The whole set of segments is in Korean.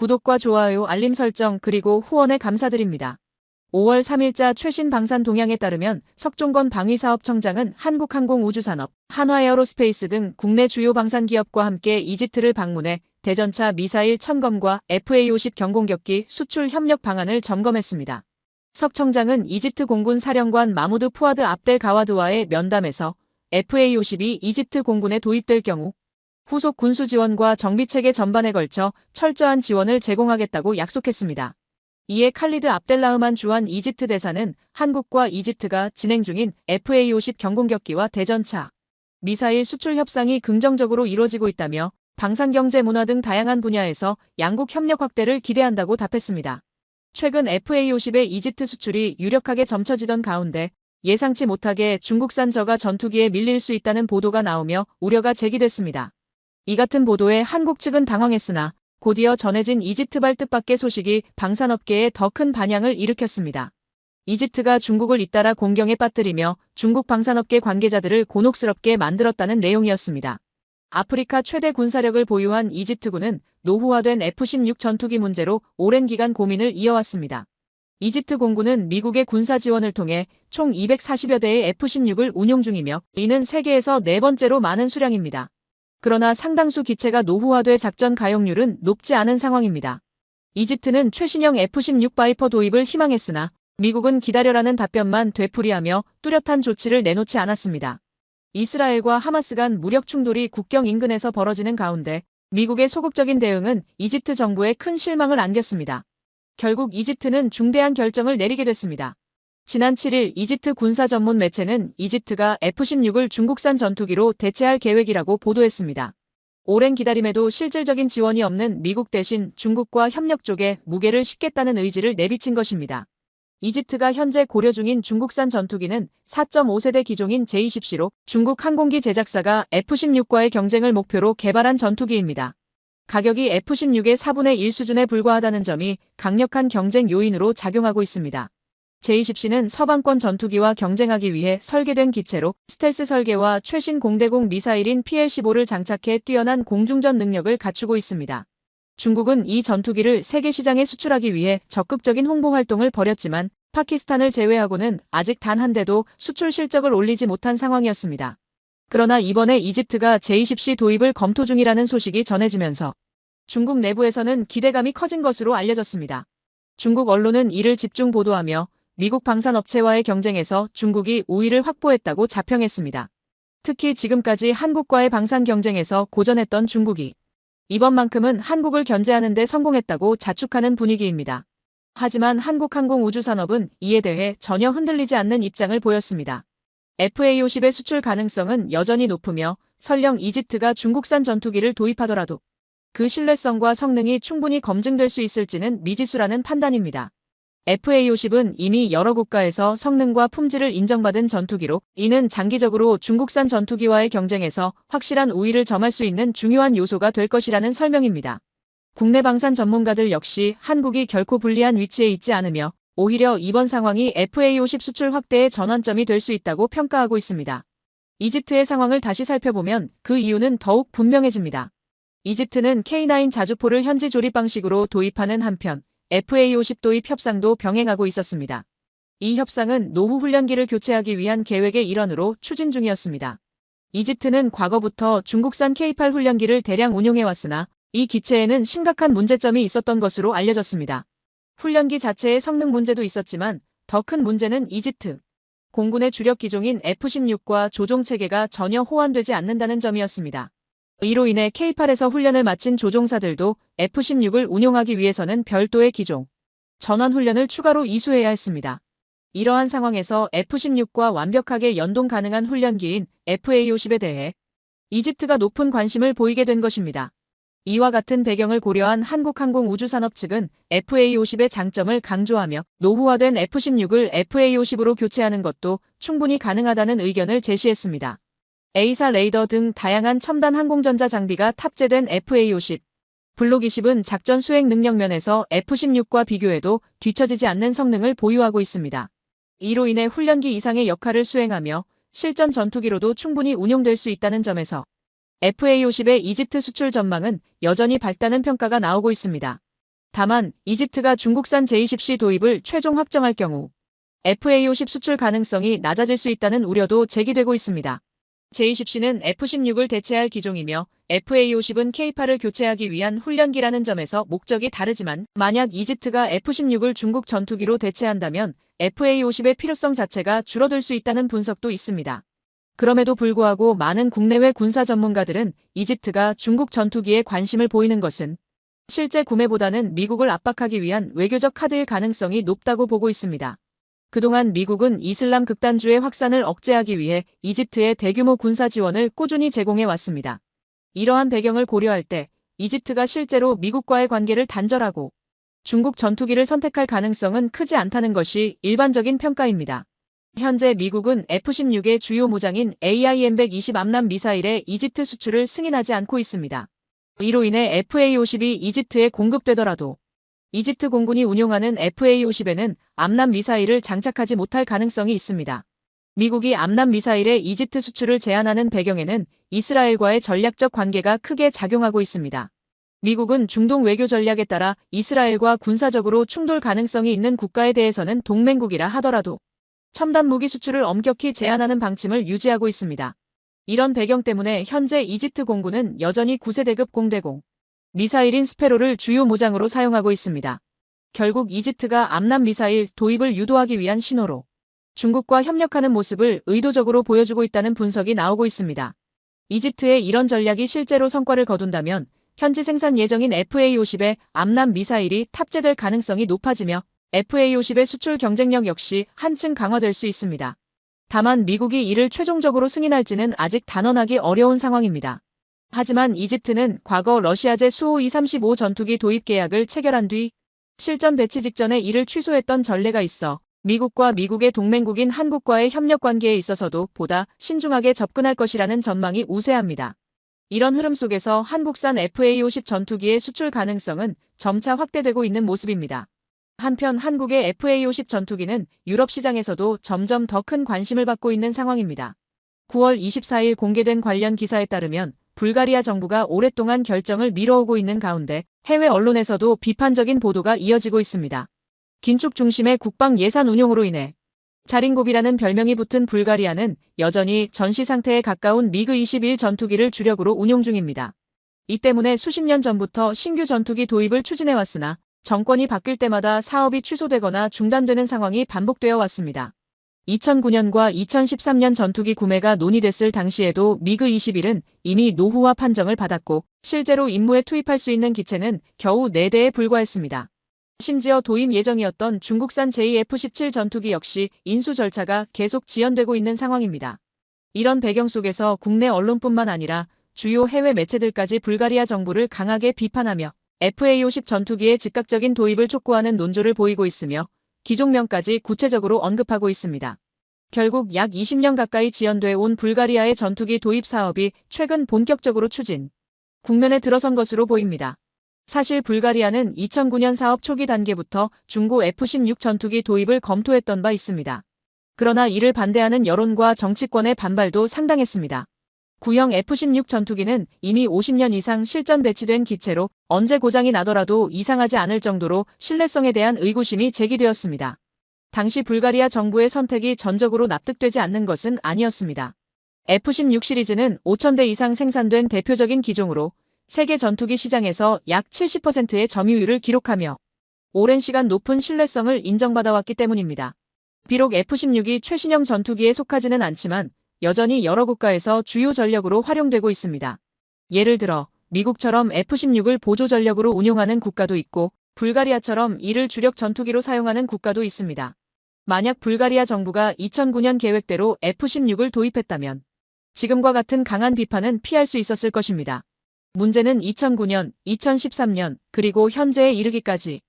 구독과 좋아요, 알림 설정 그리고 후원에 감사드립니다. 5월 3일자 최신 방산 동향에 따르면 석종건 방위사업청장은 한국항공우주산업, 한화에어로스페이스 등 국내 주요 방산 기업과 함께 이집트를 방문해 대전차 미사일 천검과 FA-50 경공격기 수출 협력 방안을 점검했습니다. 석 청장은 이집트 공군 사령관 마무드 푸아드 압델 가와드와의 면담에서 FA-50이 이집트 공군에 도입될 경우 후속 군수 지원과 정비체계 전반에 걸쳐 철저한 지원을 제공하겠다고 약속했습니다. 이에 칼리드 압델라흐만 주한 이집트 대사는 한국과 이집트가 진행 중인 FA-50 경공격기와 대전차, 미사일 수출 협상이 긍정적으로 이뤄지고 있다며 방산경제 문화 등 다양한 분야에서 양국 협력 확대를 기대한다고 답했습니다. 최근 FA-50의 이집트 수출이 유력하게 점쳐지던 가운데 예상치 못하게 중국산 저가 전투기에 밀릴 수 있다는 보도가 나오며 우려가 제기됐습니다. 이 같은 보도에 한국 측은 당황했으나 곧이어 전해진 이집트발 뜻밖의 소식이 방산업계에 더 큰 반향을 일으켰습니다. 이집트가 중국을 잇따라 공경에 빠뜨리며 중국 방산업계 관계자들을 곤혹스럽게 만들었다는 내용이었습니다. 아프리카 최대 군사력을 보유한 이집트군은 노후화된 F-16 전투기 문제로 오랜 기간 고민을 이어왔습니다. 이집트 공군은 미국의 군사 지원을 통해 총 240여 대의 F-16을 운용 중이며 이는 세계에서 네 번째로 많은 수량입니다. 그러나 상당수 기체가 노후화돼 작전 가용률은 높지 않은 상황입니다. 이집트는 최신형 F-16 바이퍼 도입을 희망했으나 미국은 기다려라는 답변만 되풀이하며 뚜렷한 조치를 내놓지 않았습니다. 이스라엘과 하마스 간 무력 충돌이 국경 인근에서 벌어지는 가운데 미국의 소극적인 대응은 이집트 정부에 큰 실망을 안겼습니다. 결국 이집트는 중대한 결정을 내리게 됐습니다. 지난 7일 이집트 군사 전문 매체는 이집트가 F-16을 중국산 전투기로 대체할 계획이라고 보도했습니다. 오랜 기다림에도 실질적인 지원이 없는 미국 대신 중국과 협력 쪽에 무게를 싣겠다는 의지를 내비친 것입니다. 이집트가 현재 고려 중인 중국산 전투기는 4.5세대 기종인 J-10C로 중국 항공기 제작사가 F-16과의 경쟁을 목표로 개발한 전투기입니다. 가격이 F-16의 4분의 1 수준에 불과하다는 점이 강력한 경쟁 요인으로 작용하고 있습니다. J-10C는 서방권 전투기와 경쟁하기 위해 설계된 기체로 스텔스 설계와 최신 공대공 미사일인 PL-15를 장착해 뛰어난 공중전 능력을 갖추고 있습니다. 중국은 이 전투기를 세계 시장에 수출하기 위해 적극적인 홍보 활동을 벌였지만 파키스탄을 제외하고는 아직 단 한 대도 수출 실적을 올리지 못한 상황이었습니다. 그러나 이번에 이집트가 J-10C 도입을 검토 중이라는 소식이 전해지면서 중국 내부에서는 기대감이 커진 것으로 알려졌습니다. 중국 언론은 이를 집중 보도하며 미국 방산업체와의 경쟁에서 중국이 우위를 확보했다고 자평했습니다. 특히 지금까지 한국과의 방산 경쟁에서 고전했던 중국이 이번만큼은 한국을 견제하는 데 성공했다고 자축하는 분위기입니다. 하지만 한국항공우주산업은 이에 대해 전혀 흔들리지 않는 입장을 보였습니다. FA-50의 수출 가능성은 여전히 높으며 설령 이집트가 중국산 전투기를 도입하더라도 그 신뢰성과 성능이 충분히 검증될 수 있을지는 미지수라는 판단입니다. FA-50은 이미 여러 국가에서 성능과 품질을 인정받은 전투기로 이는 장기적으로 중국산 전투기와의 경쟁에서 확실한 우위를 점할 수 있는 중요한 요소가 될 것이라는 설명입니다. 국내 방산 전문가들 역시 한국이 결코 불리한 위치에 있지 않으며 오히려 이번 상황이 FA-50 수출 확대의 전환점이 될 수 있다고 평가하고 있습니다. 이집트의 상황을 다시 살펴보면 그 이유는 더욱 분명해집니다. 이집트는 K9 자주포를 현지 조립 방식으로 도입하는 한편 FA-50 도입 협상도 병행하고 있었습니다. 이 협상은 노후 훈련기를 교체하기 위한 계획의 일환으로 추진 중이었습니다. 이집트는 과거부터 중국산 K8 훈련기를 대량 운용해왔으나 이 기체에는 심각한 문제점이 있었던 것으로 알려졌습니다. 훈련기 자체의 성능 문제도 있었지만 더 큰 문제는 이집트 공군의 주력 기종인 F-16과 조종체계가 전혀 호환되지 않는다는 점이었습니다. 이로 인해 K8에서 훈련을 마친 조종사들도 F-16을 운용하기 위해서는 별도의 기종, 전원 훈련을 추가로 이수해야 했습니다. 이러한 상황에서 F-16과 완벽하게 연동 가능한 훈련기인 FA-50에 대해 이집트가 높은 관심을 보이게 된 것입니다. 이와 같은 배경을 고려한 한국항공우주산업 측은 FA-50의 장점을 강조하며 노후화된 F-16을 FA-50으로 교체하는 것도 충분히 가능하다는 의견을 제시했습니다. A사 레이더 등 다양한 첨단 항공전자 장비가 탑재된 FA-50. 블록 20은 작전 수행 능력 면에서 F-16과 비교해도 뒤처지지 않는 성능을 보유하고 있습니다. 이로 인해 훈련기 이상의 역할을 수행하며 실전 전투기로도 충분히 운용될 수 있다는 점에서 FA-50의 이집트 수출 전망은 여전히 밝다는 평가가 나오고 있습니다. 다만 이집트가 중국산 J-10C 도입을 최종 확정할 경우 FA-50 수출 가능성이 낮아질 수 있다는 우려도 제기되고 있습니다. J-10C는 F-16을 대체할 기종이며 FA-50은 K-8을 교체하기 위한 훈련기라는 점에서 목적이 다르지만 만약 이집트가 F-16을 중국 전투기로 대체한다면 FA-50의 필요성 자체가 줄어들 수 있다는 분석도 있습니다. 그럼에도 불구하고 많은 국내외 군사 전문가들은 이집트가 중국 전투기에 관심을 보이는 것은 실제 구매보다는 미국을 압박하기 위한 외교적 카드일 가능성이 높다고 보고 있습니다. 그동안 미국은 이슬람 극단주의 확산을 억제하기 위해 이집트에 대규모 군사 지원을 꾸준히 제공해 왔습니다. 이러한 배경을 고려할 때 이집트가 실제로 미국과의 관계를 단절하고 중국 전투기를 선택할 가능성은 크지 않다는 것이 일반적인 평가입니다. 현재 미국은 F-16의 주요 무장인 AIM-120 암람 미사일의 이집트 수출을 승인하지 않고 있습니다. 이로 인해 FA-50이 이집트에 공급되더라도 이집트 공군이 운용하는 FA-50에는 암람 미사일을 장착하지 못할 가능성이 있습니다. 미국이 암람 미사일의 이집트 수출을 제한하는 배경에는 이스라엘과의 전략적 관계가 크게 작용하고 있습니다. 미국은 중동 외교 전략에 따라 이스라엘과 군사적으로 충돌 가능성이 있는 국가에 대해서는 동맹국이라 하더라도 첨단 무기 수출을 엄격히 제한하는 방침을 유지하고 있습니다. 이런 배경 때문에 현재 이집트 공군은 여전히 9세대급 공대공 미사일인 스페로를 주요 무장으로 사용하고 있습니다. 결국 이집트가 암람 미사일 도입을 유도하기 위한 신호로 중국과 협력하는 모습을 의도적으로 보여주고 있다는 분석이 나오고 있습니다. 이집트의 이런 전략이 실제로 성과를 거둔다면 현지 생산 예정인 FA-50의 암람 미사일이 탑재될 가능성이 높아지며 FA-50의 수출 경쟁력 역시 한층 강화될 수 있습니다. 다만 미국이 이를 최종적으로 승인할지는 아직 단언하기 어려운 상황입니다. 하지만 이집트는 과거 러시아제 수호-235 전투기 도입 계약을 체결한 뒤 실전 배치 직전에 이를 취소했던 전례가 있어 미국과 미국의 동맹국인 한국과의 협력 관계에 있어서도 보다 신중하게 접근할 것이라는 전망이 우세합니다. 이런 흐름 속에서 한국산 FA-50 전투기의 수출 가능성은 점차 확대되고 있는 모습입니다. 한편 한국의 FA-50 전투기는 유럽 시장에서도 점점 더 큰 관심을 받고 있는 상황입니다. 9월 24일 공개된 관련 기사에 따르면 불가리아 정부가 오랫동안 결정을 미뤄오고 있는 가운데 해외 언론에서도 비판적인 보도가 이어지고 있습니다. 긴축 중심의 국방 예산 운용으로 인해 자린고비라는 별명이 붙은 불가리아는 여전히 전시 상태에 가까운 미그-21 전투기를 주력으로 운용 중입니다. 이 때문에 수십 년 전부터 신규 전투기 도입을 추진해왔으나 정권이 바뀔 때마다 사업이 취소되거나 중단되는 상황이 반복되어 왔습니다. 2009년과 2013년 전투기 구매가 논의됐을 당시에도 미그-21은 이미 노후화 판정을 받았고 실제로 임무에 투입할 수 있는 기체는 겨우 4대에 불과했습니다. 심지어 도입 예정이었던 중국산 JF-17 전투기 역시 인수 절차가 계속 지연되고 있는 상황입니다. 이런 배경 속에서 국내 언론뿐만 아니라 주요 해외 매체들까지 불가리아 정부를 강하게 비판하며 FA-50 전투기의 즉각적인 도입을 촉구하는 논조를 보이고 있으며 기종명까지 구체적으로 언급하고 있습니다. 결국 약 20년 가까이 지연돼 온 불가리아의 전투기 도입 사업이 최근 본격적으로 추진 국면에 들어선 것으로 보입니다. 사실 불가리아는 2009년 사업 초기 단계부터 중고 F-16 전투기 도입을 검토했던 바 있습니다. 그러나 이를 반대하는 여론과 정치권의 반발도 상당했습니다. 구형 F-16 전투기는 이미 50년 이상 실전 배치된 기체로 언제 고장이 나더라도 이상하지 않을 정도로 신뢰성에 대한 의구심이 제기되었습니다. 당시 불가리아 정부의 선택이 전적으로 납득되지 않는 것은 아니었습니다. F-16 시리즈는 5,000대 이상 생산된 대표적인 기종으로 세계 전투기 시장에서 약 70%의 점유율을 기록하며 오랜 시간 높은 신뢰성을 인정받아왔기 때문입니다. 비록 F-16이 최신형 전투기에 속하지는 않지만 여전히 여러 국가에서 주요 전력으로 활용되고 있습니다. 예를 들어 미국처럼 F-16을 보조 전력으로 운용하는 국가도 있고 불가리아처럼 이를 주력 전투기로 사용하는 국가도 있습니다. 만약 불가리아 정부가 2009년 계획대로 F-16을 도입했다면 지금과 같은 강한 비판은 피할 수 있었을 것입니다. 문제는 2009년, 2013년, 그리고 현재에 이르기까지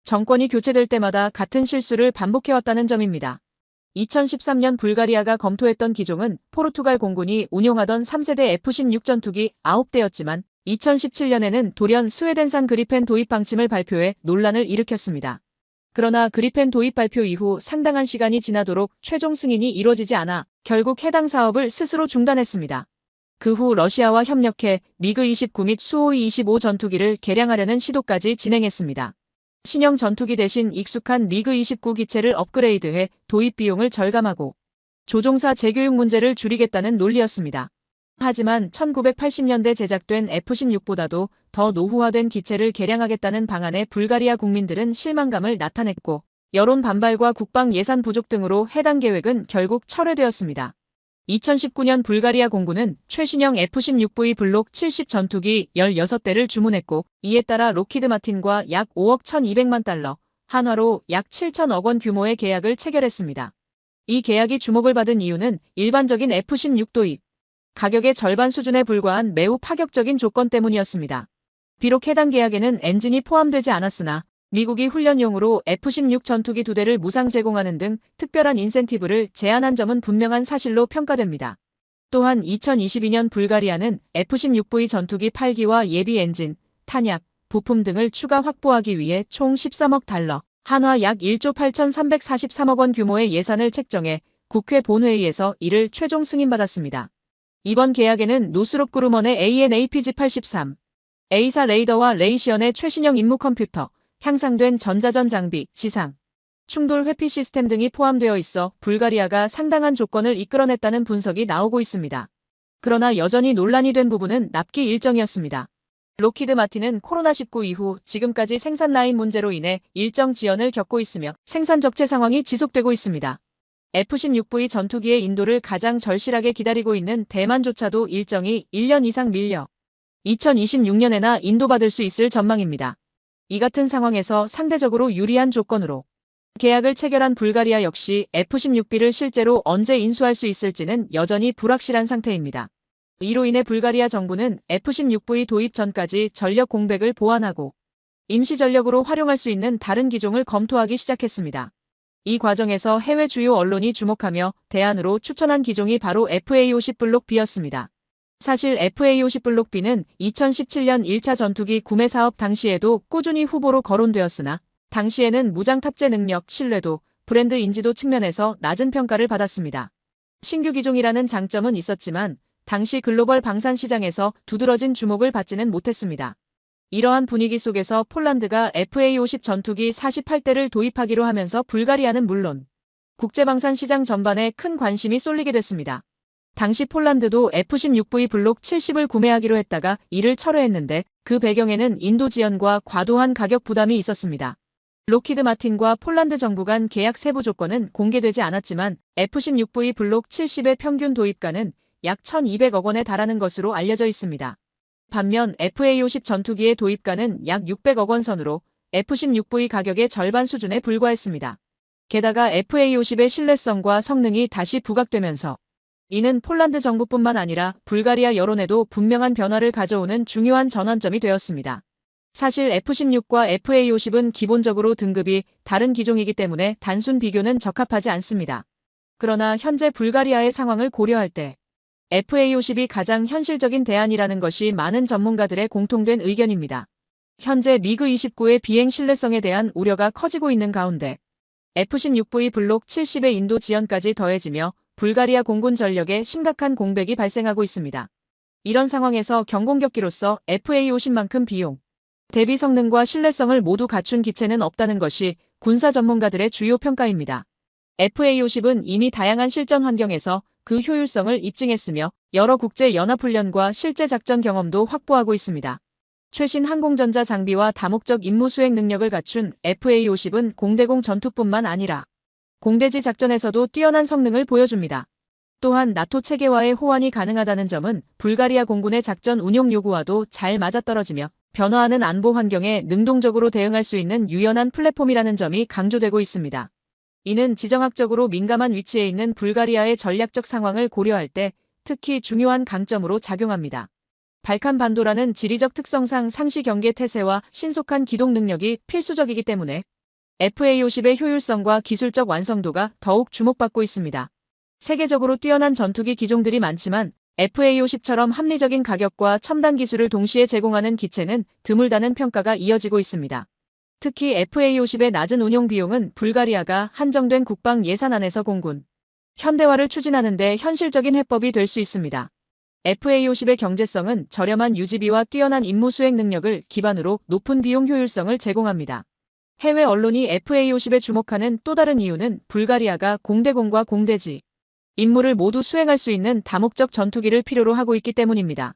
정권이 교체될 때마다 같은 실수를 반복해왔다는 점입니다. 2013년 불가리아가 검토했던 기종은 포르투갈 공군이 운용하던 3세대 F-16 전투기 9대였지만 2017년에는 돌연 스웨덴산 그리펜 도입 방침을 발표해 논란을 일으켰습니다. 그러나 그리펜 도입 발표 이후 상당한 시간이 지나도록 최종 승인이 이루어지지 않아 결국 해당 사업을 스스로 중단했습니다. 그 후 러시아와 협력해 미그-29 및 수호이-25 전투기를 개량하려는 시도까지 진행했습니다. 신형 전투기 대신 익숙한 미그-29 기체를 업그레이드해 도입 비용을 절감하고 조종사 재교육 문제를 줄이겠다는 논리였습니다. 하지만 1980년대 제작된 F-16보다도 더 노후화된 기체를 개량하겠다는 방안에 불가리아 국민들은 실망감을 나타냈고 여론 반발과 국방 예산 부족 등으로 해당 계획은 결국 철회되었습니다. 2019년 불가리아 공군은 최신형 F-16V 블록 70 전투기 16대를 주문했고 이에 따라 록히드 마틴과 약 5억 1,200만 달러, 한화로 약 7천억 원 규모의 계약을 체결했습니다. 이 계약이 주목을 받은 이유는 일반적인 F-16 도입, 가격의 절반 수준에 불과한 매우 파격적인 조건 때문이었습니다. 비록 해당 계약에는 엔진이 포함되지 않았으나 미국이 훈련용으로 F-16 전투기 2대를 무상 제공하는 등 특별한 인센티브를 제안한 점은 분명한 사실로 평가됩니다. 또한 2022년 불가리아는 F-16V 전투기 8기와 예비 엔진, 탄약, 부품 등을 추가 확보하기 위해 총 13억 달러, 한화 약 1조 8,343억 원 규모의 예산을 책정해 국회 본회의에서 이를 최종 승인받았습니다. 이번 계약에는 노스롭 그루먼의 AN/APG-83, A사 레이더와 레이시언의 최신형 임무 컴퓨터, 향상된 전자전 장비, 지상, 충돌 회피 시스템 등이 포함되어 있어 불가리아가 상당한 조건을 이끌어냈다는 분석이 나오고 있습니다. 그러나 여전히 논란이 된 부분은 납기 일정이었습니다. 록히드 마틴은 코로나19 이후 지금까지 생산 라인 문제로 인해 일정 지연을 겪고 있으며 생산 적체 상황이 지속되고 있습니다. F-16V 전투기의 인도를 가장 절실하게 기다리고 있는 대만조차도 일정이 1년 이상 밀려 2026년에나 인도받을 수 있을 전망입니다. 이 같은 상황에서 상대적으로 유리한 조건으로 계약을 체결한 불가리아 역시 F-16B를 실제로 언제 인수할 수 있을지는 여전히 불확실한 상태입니다. 이로 인해 불가리아 정부는 F-16V 도입 전까지 전력 공백을 보완하고 임시 전력으로 활용할 수 있는 다른 기종을 검토하기 시작했습니다. 이 과정에서 해외 주요 언론이 주목하며 대안으로 추천한 기종이 바로 FA-50 블록 B였습니다. 사실 FA-50 블록 B는 2017년 1차 전투기 구매 사업 당시에도 꾸준히 후보로 거론되었으나 당시에는 무장 탑재 능력, 신뢰도, 브랜드 인지도 측면에서 낮은 평가를 받았습니다. 신규 기종이라는 장점은 있었지만 당시 글로벌 방산 시장에서 두드러진 주목을 받지는 못했습니다. 이러한 분위기 속에서 폴란드가 FA-50 전투기 48대를 도입하기로 하면서 불가리아는 물론 국제방산 시장 전반에 큰 관심이 쏠리게 됐습니다. 당시 폴란드도 F-16V 블록 70을 구매하기로 했다가 이를 철회했는데 그 배경에는 인도 지연과 과도한 가격 부담이 있었습니다. 록히드 마틴과 폴란드 정부 간 계약 세부 조건은 공개되지 않았지만 F-16V 블록 70의 평균 도입가는 약 1,200억 원에 달하는 것으로 알려져 있습니다. 반면 FA-50 전투기의 도입가는 약 600억 원 선으로 F-16V 가격의 절반 수준에 불과했습니다. 게다가 FA-50의 신뢰성과 성능이 다시 부각되면서 이는 폴란드 정부뿐만 아니라 불가리아 여론에도 분명한 변화를 가져오는 중요한 전환점이 되었습니다. 사실 F-16과 FA-50은 기본적으로 등급이 다른 기종이기 때문에 단순 비교는 적합하지 않습니다. 그러나 현재 불가리아의 상황을 고려할 때 FA-50이 가장 현실적인 대안이라는 것이 많은 전문가들의 공통된 의견입니다. 현재 미그-29의 비행 신뢰성에 대한 우려가 커지고 있는 가운데 F-16V 블록 70의 인도 지연까지 더해지며 불가리아 공군 전력에 심각한 공백이 발생하고 있습니다. 이런 상황에서 경공격기로서 FA-50만큼 비용, 대비 성능과 신뢰성을 모두 갖춘 기체는 없다는 것이 군사 전문가들의 주요 평가입니다. FA-50은 이미 다양한 실전 환경에서 그 효율성을 입증했으며 여러 국제 연합훈련과 실제 작전 경험도 확보하고 있습니다. 최신 항공전자 장비와 다목적 임무 수행 능력을 갖춘 FA-50은 공대공 전투뿐만 아니라 공대지 작전에서도 뛰어난 성능을 보여줍니다. 또한 나토 체계와의 호환이 가능하다는 점은 불가리아 공군의 작전 운용 요구와도 잘 맞아떨어지며 변화하는 안보 환경에 능동적으로 대응할 수 있는 유연한 플랫폼이라는 점이 강조되고 있습니다. 이는 지정학적으로 민감한 위치에 있는 불가리아의 전략적 상황을 고려할 때 특히 중요한 강점으로 작용합니다. 발칸 반도라는 지리적 특성상 상시 경계 태세와 신속한 기동 능력이 필수적이기 때문에 FA-50의 효율성과 기술적 완성도가 더욱 주목받고 있습니다. 세계적으로 뛰어난 전투기 기종들이 많지만 FA-50처럼 합리적인 가격과 첨단 기술을 동시에 제공하는 기체는 드물다는 평가가 이어지고 있습니다. 특히 FA-50의 낮은 운용 비용은 불가리아가 한정된 국방 예산 안에서 공군 현대화를 추진하는 데 현실적인 해법이 될 수 있습니다. FA-50의 경제성은 저렴한 유지비와 뛰어난 임무 수행 능력을 기반으로 높은 비용 효율성을 제공합니다. 해외 언론이 FA-50에 주목하는 또 다른 이유는 불가리아가 공대공과 공대지 임무를 모두 수행할 수 있는 다목적 전투기를 필요로 하고 있기 때문입니다.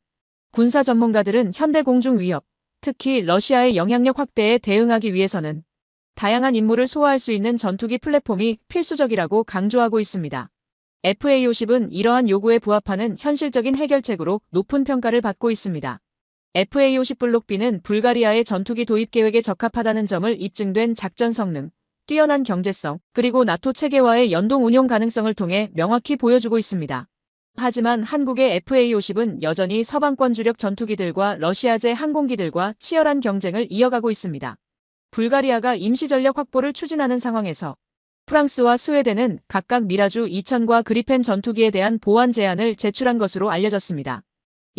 군사 전문가들은 현대 공중 위협, 특히 러시아의 영향력 확대에 대응하기 위해서는 다양한 임무를 소화할 수 있는 전투기 플랫폼이 필수적이라고 강조하고 있습니다. FA-50은 이러한 요구에 부합하는 현실적인 해결책으로 높은 평가를 받고 있습니다. FA-50 블록 B는 불가리아의 전투기 도입 계획에 적합하다는 점을 입증된 작전 성능, 뛰어난 경제성, 그리고 나토 체계와의 연동 운용 가능성을 통해 명확히 보여주고 있습니다. 하지만 한국의 FA-50은 여전히 서방권 주력 전투기들과 러시아제 항공기들과 치열한 경쟁을 이어가고 있습니다. 불가리아가 임시 전력 확보를 추진하는 상황에서 프랑스와 스웨덴은 각각 미라주 2000과 그리펜 전투기에 대한 보완 제안을 제출한 것으로 알려졌습니다.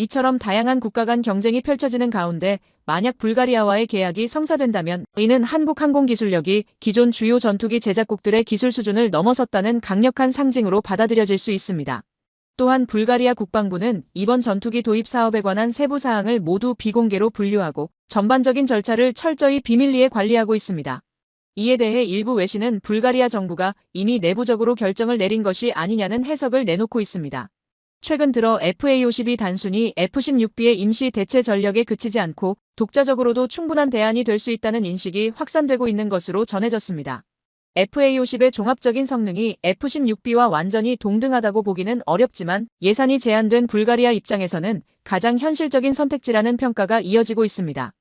이처럼 다양한 국가 간 경쟁이 펼쳐지는 가운데 만약 불가리아와의 계약이 성사된다면 이는 한국 항공기술력이 기존 주요 전투기 제작국들의 기술 수준을 넘어섰다는 강력한 상징으로 받아들여질 수 있습니다. 또한 불가리아 국방부는 이번 전투기 도입 사업에 관한 세부 사항을 모두 비공개로 분류하고 전반적인 절차를 철저히 비밀리에 관리하고 있습니다. 이에 대해 일부 외신은 불가리아 정부가 이미 내부적으로 결정을 내린 것이 아니냐는 해석을 내놓고 있습니다. 최근 들어 FA-50이 단순히 F-16B의 임시 대체 전력에 그치지 않고 독자적으로도 충분한 대안이 될 수 있다는 인식이 확산되고 있는 것으로 전해졌습니다. FA-50의 종합적인 성능이 F-16B와 완전히 동등하다고 보기는 어렵지만 예산이 제한된 불가리아 입장에서는 가장 현실적인 선택지라는 평가가 이어지고 있습니다.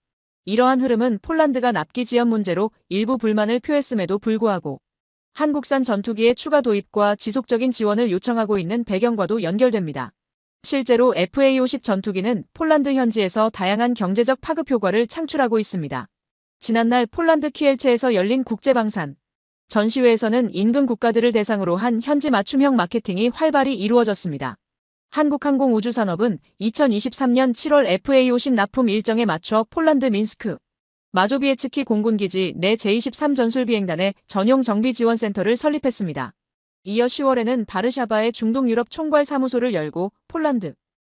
이러한 흐름은 폴란드가 납기 지연 문제로 일부 불만을 표했음에도 불구하고 한국산 전투기의 추가 도입과 지속적인 지원을 요청하고 있는 배경과도 연결됩니다. 실제로 FA-50 전투기는 폴란드 현지에서 다양한 경제적 파급 효과를 창출하고 있습니다. 지난날 폴란드 키엘체에서 열린 국제방산 전시회에서는 인근 국가들을 대상으로 한 현지 맞춤형 마케팅이 활발히 이루어졌습니다. 한국항공우주산업은 2023년 7월 FA-50 납품 일정에 맞춰 폴란드 민스크 마조비에츠키 공군기지 내 제23 전술비행단의 전용 정비지원센터를 설립했습니다. 이어 10월에는 바르샤바의 중동유럽 총괄 사무소를 열고 폴란드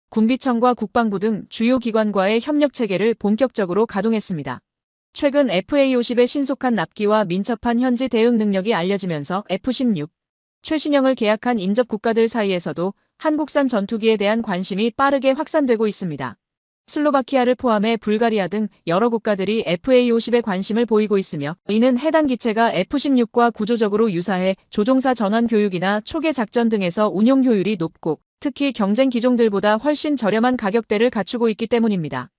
군비청과 국방부 등 주요 기관과의 협력 체계를 본격적으로 가동했습니다. 최근 FA-50의 신속한 납기와 민첩한 현지 대응 능력이 알려지면서 F-16 최신형을 계약한 인접 국가들 사이에서도 한국산 전투기에 대한 관심이 빠르게 확산되고 있습니다. 슬로바키아를 포함해 불가리아 등 여러 국가들이 FA-50에 관심을 보이고 있으며 이는 해당 기체가 F-16과 구조적으로 유사해 조종사 전환 교육이나 초계 작전 등에서 운용 효율이 높고 특히 경쟁 기종들보다 훨씬 저렴한 가격대를 갖추고 있기 때문입니다.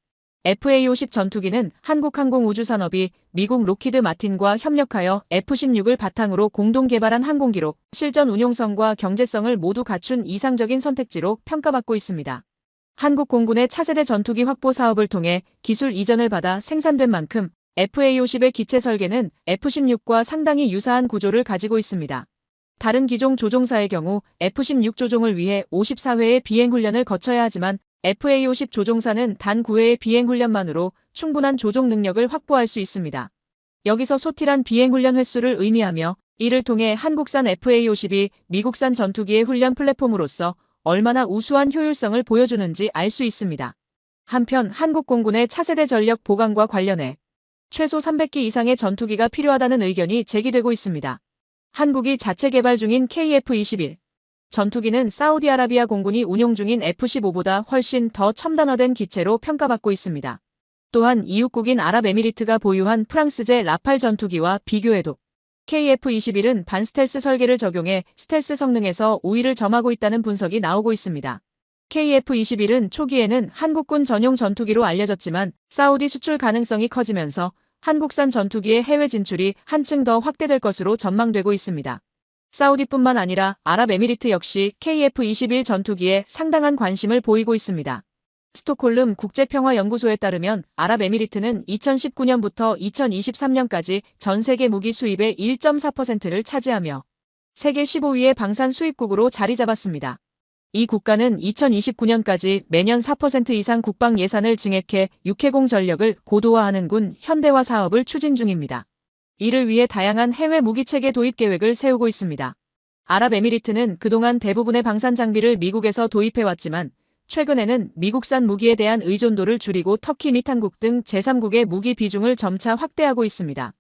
FA-50 전투기는 한국항공우주산업이 미국 로키드 마틴과 협력하여 F-16을 바탕으로 공동 개발한 항공기로 실전 운용성과 경제성을 모두 갖춘 이상적인 선택지로 평가받고 있습니다. 한국 공군의 차세대 전투기 확보 사업을 통해 기술 이전을 받아 생산된 만큼 FA-50의 기체 설계는 F-16과 상당히 유사한 구조를 가지고 있습니다. 다른 기종 조종사의 경우 F-16 조종을 위해 54회의 비행훈련을 거쳐야 하지만 FA-50 조종사는 단 9회의 비행훈련만으로 충분한 조종 능력을 확보할 수 있습니다. 여기서 소틸한 비행훈련 횟수를 의미하며 이를 통해 한국산 FA-50이 미국산 전투기의 훈련 플랫폼으로서 얼마나 우수한 효율성을 보여주는지 알 수 있습니다. 한편 한국 공군의 차세대 전력 보강과 관련해 최소 300기 이상의 전투기가 필요하다는 의견이 제기되고 있습니다. 한국이 자체 개발 중인 KF-21 전투기는 사우디아라비아 공군이 운용 중인 F-15보다 훨씬 더 첨단화된 기체로 평가받고 있습니다. 또한 이웃국인 아랍에미리트가 보유한 프랑스제 라팔 전투기와 비교해도 KF-21은 반스텔스 설계를 적용해 스텔스 성능에서 우위를 점하고 있다는 분석이 나오고 있습니다. KF-21은 초기에는 한국군 전용 전투기로 알려졌지만 사우디 수출 가능성이 커지면서 한국산 전투기의 해외 진출이 한층 더 확대될 것으로 전망되고 있습니다. 사우디뿐만 아니라 아랍에미리트 역시 KF-21 전투기에 상당한 관심을 보이고 있습니다. 스톡홀름 국제평화연구소에 따르면 아랍에미리트는 2019년부터 2023년까지 전 세계 무기 수입의 1.4%를 차지하며 세계 15위의 방산 수입국으로 자리 잡았습니다. 이 국가는 2029년까지 매년 4% 이상 국방 예산을 증액해 육해공 전력을 고도화하는 군 현대화 사업을 추진 중입니다. 이를 위해 다양한 해외 무기체계 도입 계획을 세우고 있습니다. 아랍에미리트는 그동안 대부분의 방산 장비를 미국에서 도입해왔지만 최근에는 미국산 무기에 대한 의존도를 줄이고 터키 및 한국 등 제3국의 무기 비중을 점차 확대하고 있습니다.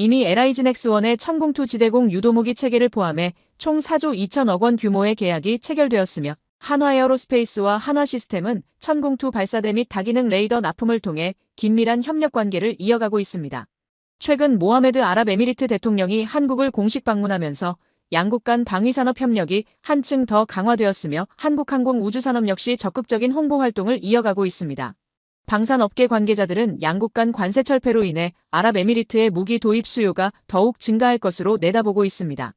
이미 LIG 넥스원의 천궁2 지대공 유도무기 체계를 포함해 총 4조 2천억 원 규모의 계약이 체결되었으며 한화에어로스페이스와 한화시스템은 천궁2 발사대 및 다기능 레이더 납품을 통해 긴밀한 협력 관계를 이어가고 있습니다. 최근 모하메드 아랍에미리트 대통령이 한국을 공식 방문하면서 양국 간 방위산업 협력이 한층 더 강화되었으며 한국항공우주산업 역시 적극적인 홍보 활동을 이어가고 있습니다. 방산업계 관계자들은 양국 간 관세 철폐로 인해 아랍에미리트의 무기 도입 수요가 더욱 증가할 것으로 내다보고 있습니다.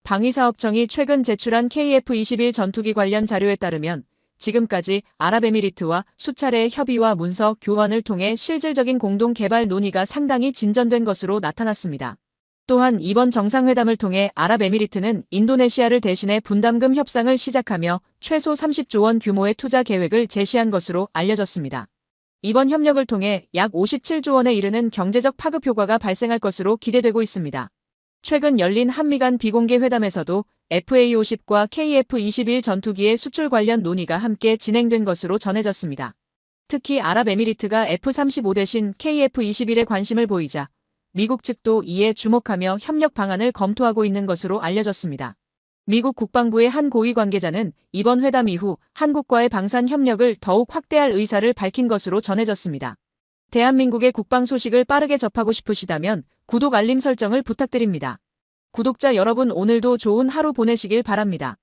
방위사업청이 최근 제출한 KF-21 전투기 관련 자료에 따르면 지금까지 아랍에미리트와 수차례의 협의와 문서 교환을 통해 실질적인 공동 개발 논의가 상당히 진전된 것으로 나타났습니다. 또한 이번 정상회담을 통해 아랍에미리트는 인도네시아를 대신해 분담금 협상을 시작하며 최소 30조 원 규모의 투자 계획을 제시한 것으로 알려졌습니다. 이번 협력을 통해 약 57조 원에 이르는 경제적 파급 효과가 발생할 것으로 기대되고 있습니다. 최근 열린 한미 간 비공개 회담에서도 FA-50과 KF-21 전투기의 수출 관련 논의가 함께 진행된 것으로 전해졌습니다. 특히 아랍에미리트가 F-35 대신 KF-21에 관심을 보이자 미국 측도 이에 주목하며 협력 방안을 검토하고 있는 것으로 알려졌습니다. 미국 국방부의 한 고위 관계자는 이번 회담 이후 한국과의 방산 협력을 더욱 확대할 의사를 밝힌 것으로 전해졌습니다. 대한민국의 국방 소식을 빠르게 접하고 싶으시다면 구독 알림 설정을 부탁드립니다. 구독자 여러분 오늘도 좋은 하루 보내시길 바랍니다.